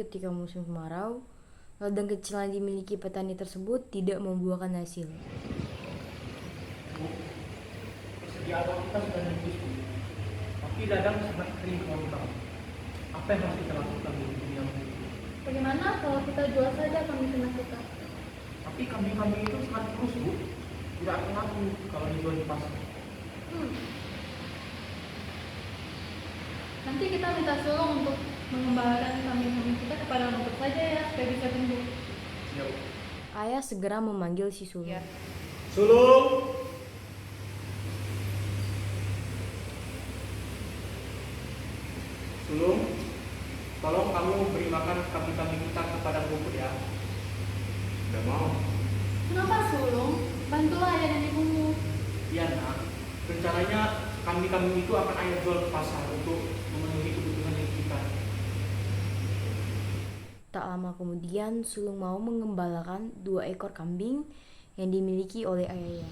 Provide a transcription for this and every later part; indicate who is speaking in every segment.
Speaker 1: ketika musim kemarau, ladang kecil yang dimiliki petani tersebut tidak membuahkan hasil.
Speaker 2: Persediaan uang kita sudah menipis, Bu. Tapi ladang sangat kering kerontang. Apa yang harus kita lakukan di dunia ini?
Speaker 3: Bagaimana kalau kita jual saja kambing ternak kita?
Speaker 2: Tapi kambing-kambing itu sangat kurus, Bu. Tidak akan laku kalau dijual di pasar.
Speaker 3: Nanti kita minta sulung untuk mengembalakan kambing-kambing kita kepada rumput saja ya, supaya bisa tumbuh.
Speaker 2: Siap.
Speaker 1: Ayah segera memanggil si sulung.
Speaker 2: Sulung! Sulung, tolong kamu beri makan kambing-kambing kita kepada rumput ya. Tidak mau.
Speaker 3: Kenapa sulung? Bantulah ayah dan ibumu.
Speaker 2: Iya nak, rencananya kambing-kambing itu akan ayah jual ke pasar untuk memenuhi kebutuhan hidup kita.
Speaker 1: Tak lama kemudian, sulung mau mengembalakan 2 ekor kambing yang dimiliki oleh ayahnya.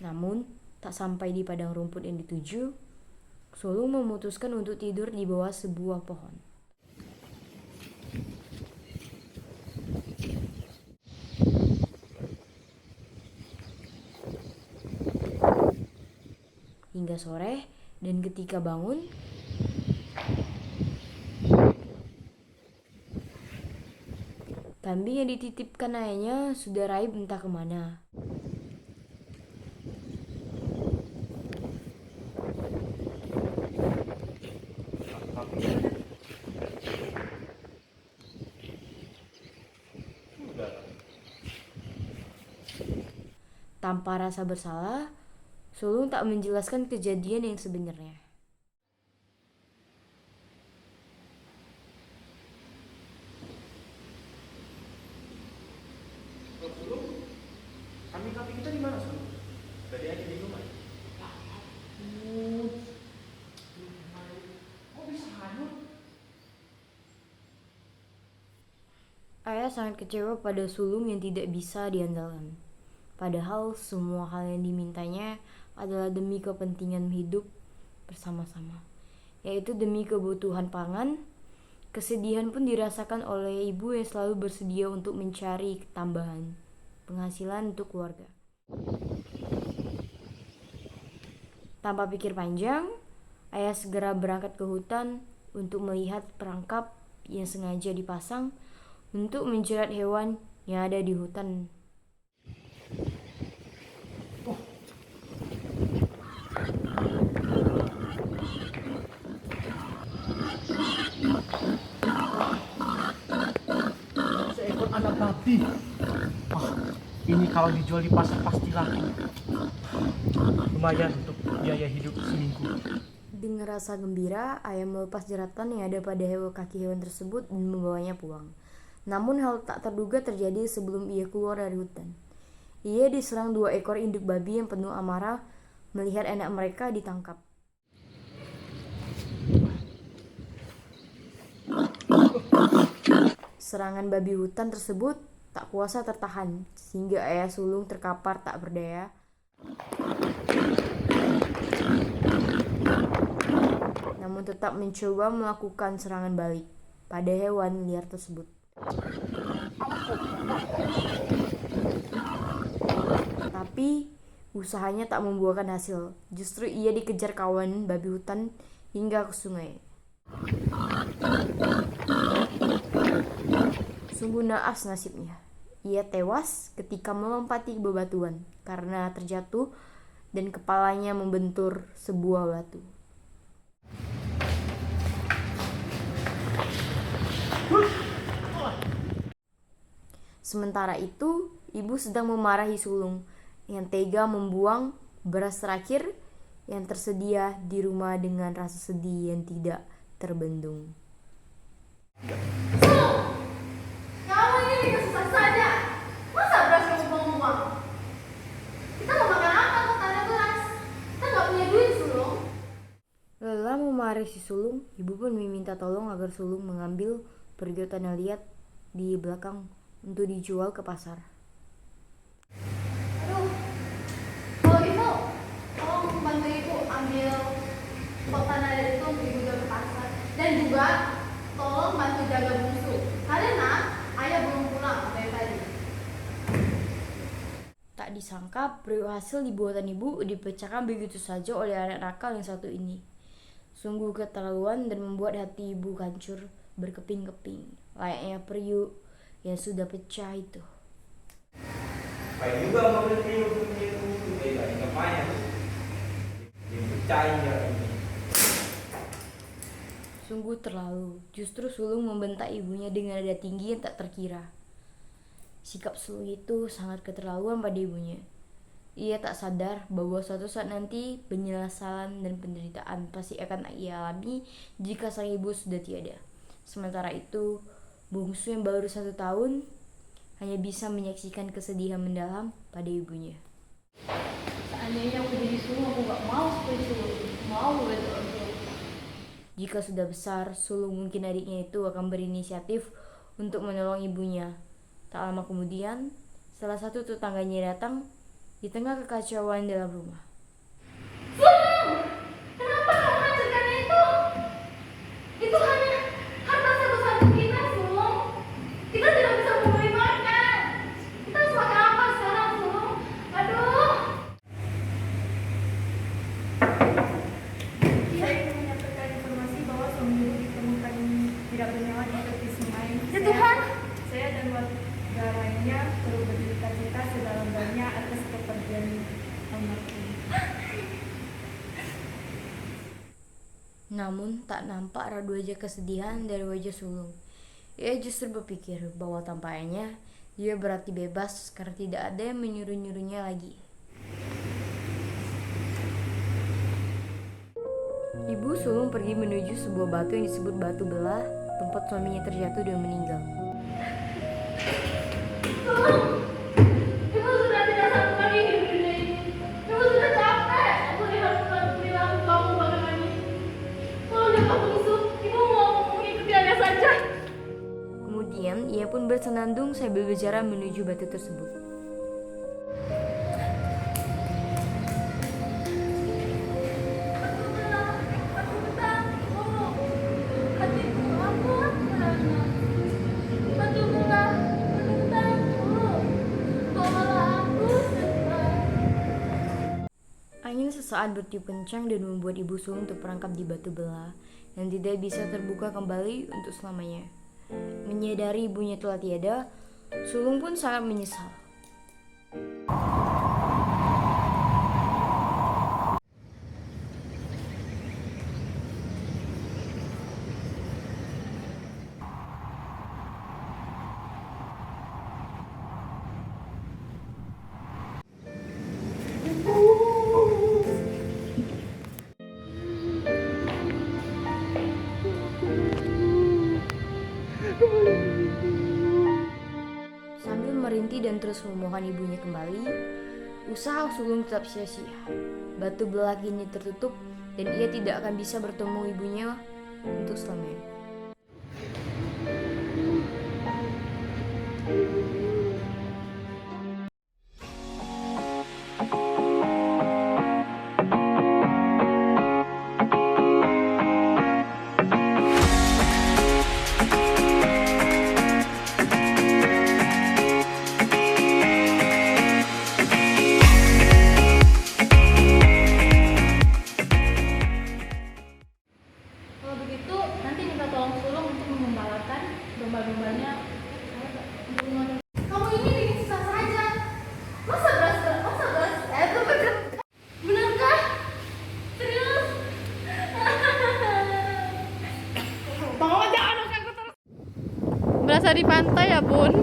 Speaker 1: Namun, tak sampai di padang rumput yang dituju, sulung memutuskan untuk tidur di bawah sebuah pohon. Hingga sore, dan ketika bangun, kambing yang dititipkan ayahnya sudah raib entah kemana. Tanpa rasa bersalah, sulung tak menjelaskan kejadian yang sebenarnya.
Speaker 2: Sulung, kambing-kambing kita di mana, Sulung? Tadi aja di rumah. Kok bisa hanyut?
Speaker 1: Ayah sangat kecewa pada sulung yang tidak bisa diandalkan. Padahal semua hal yang dimintanya adalah demi kepentingan hidup bersama-sama, yaitu demi kebutuhan pangan. Kesedihan pun dirasakan oleh ibu yang selalu bersedia untuk mencari tambahan penghasilan untuk keluarga. Tanpa pikir panjang, ayah segera berangkat ke hutan untuk melihat perangkap yang sengaja dipasang untuk menjerat hewan yang ada di hutan.
Speaker 2: Seekor anak babi. Ini kalau dijual di pasar pasti laku. Lumayan untuk biaya hidup seminggu.
Speaker 1: Dengan rasa gembira, ayah melepas jeratan yang ada pada kaki hewan tersebut dan membawanya pulang. Namun hal tak terduga terjadi sebelum ia keluar dari hutan. Ia diserang 2 ekor induk babi yang penuh amarah melihat anak mereka ditangkap. Serangan babi hutan tersebut tak kuasa tertahan, sehingga ayah sulung terkapar tak berdaya. Namun tetap mencoba melakukan serangan balik pada hewan liar tersebut. Tapi usahanya tak membuahkan hasil. Justru ia dikejar kawan babi hutan hingga ke sungai. Sungguh naas nasibnya. Ia tewas ketika melompati bebatuan karena terjatuh dan kepalanya membentur sebuah batu. Sementara itu, ibu sedang memarahi sulung yang tega membuang beras terakhir yang tersedia di rumah dengan rasa sedih yang tidak terbendung.
Speaker 3: Kamu ini bikin susah saja. Masa beras kamu buang-buang? Kita mau makan apa kok tak ada beras? Kita nggak punya duit sulung.
Speaker 1: Lelah memarahi si sulung, ibu pun meminta tolong agar sulung mengambil periuk tanah liat di belakang untuk dijual ke pasar.
Speaker 3: Aduh, kalau gitu tolong bantu ibu ambil pot tanah dari itu untuk ibu jual ke pasar. Dan juga tolong bantu jaga bungsu karena ayah belum pulang dari tadi.
Speaker 1: Tak disangka periuk hasil dibuatan ibu dipecahkan begitu saja oleh anak nakal yang satu ini. Sungguh keterlaluan dan membuat hati ibu hancur berkeping-keping, layaknya periuk yang sudah pecah itu.
Speaker 4: Phải juga mobil ini dari kemana dipecahin ya ini.
Speaker 1: Sungguh terlalu, justru sulung membentak ibunya dengan nada tinggi yang tak terkira. Sikap sulung itu sangat keterlaluan pada ibunya. Ia tak sadar bahwa suatu saat nanti penyesalan dan penderitaan pasti akan ia alami jika sang ibu sudah tiada. Sementara itu, bungsu yang baru 1 tahun hanya bisa menyaksikan kesedihan mendalam pada ibunya.
Speaker 3: Seandainya aku jadi sulung, aku gak mau seperti sulung. Mau gitu.
Speaker 1: Jika sudah besar, sulung mungkin adiknya itu akan berinisiatif untuk menolong ibunya. Tak lama kemudian, salah satu tetangganya datang di tengah kekacauan dalam rumah.
Speaker 3: Sulung! Kenapa kamu hancurkan itu? Itu hanya harta satu-satu kita, Sulung. Kita tidak bisa membeli makan. Kita harus makan apa sekarang, Sulung? Aduh. Saya ingin menyampaikan informasi bahwa suami ibu ditemukan tidak bernyawa di tepi sungai. Ya Tuhan. Saya dan warga lainnya perlu berduka cita sedalam-dalamnya atas kepergian almarhum.
Speaker 1: Namun tak nampak radu wajah kesedihan dari wajah sulung. Ia justru berpikir bahwa tanpa ayahnya, dia berarti bebas karena tidak ada yang menyuruh-nyuruhnya lagi. Ibu sulung pergi menuju sebuah batu yang disebut batu belah, tempat suaminya terjatuh dan meninggal.
Speaker 3: Tolong, ibu sudah tidak sanggup lagi hidup di dunia ini. Ibu sudah capek. Aku lihat perilaku kamu belakangan ini. Kalau dia kamu isu, ibu mau mengikuti ayah saja.
Speaker 1: Kemudian ia pun bersenandung sambil berjalan menuju batu tersebut. Angin sesaat bertiup kencang dan membuat ibu sulung terperangkap di batu belah yang tidak bisa terbuka kembali untuk selamanya. Menyadari ibunya telah tiada, sulung pun sangat menyesal. Sambil merintih dan terus memohon ibunya kembali, usaha sulung tetap sia-sia. Batu belah kini tertutup dan ia tidak akan bisa bertemu ibunya untuk selamanya.
Speaker 3: Kalau begitu, nanti minta tolong sulung untuk mengembalakan domba-dombanya. Kamu ini bikin susah saja. Masa beras, benarkah? Serius? Mama jangan aku terus. Berasa di pantai ya, Bun?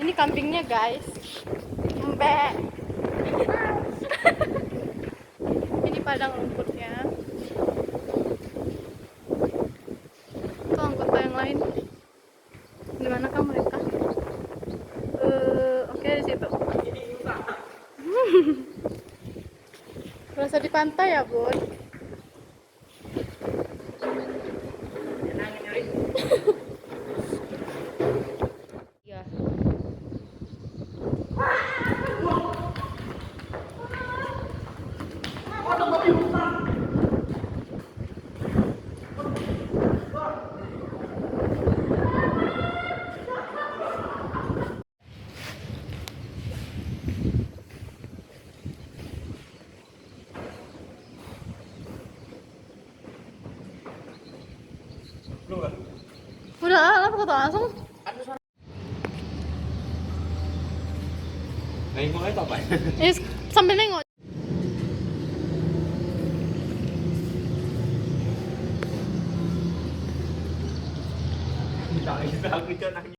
Speaker 3: Ini kambingnya guys, mbak. Ini padang rumputnya. Tuh anggota yang lain. Gimana kah mereka? pantai ya, Bun?
Speaker 1: Iya.
Speaker 2: Lu nggak?
Speaker 3: Udah, apa kata langsung?
Speaker 4: Nengok itu apa?
Speaker 3: Sambil nengok.
Speaker 4: Tak bisa aku nangis.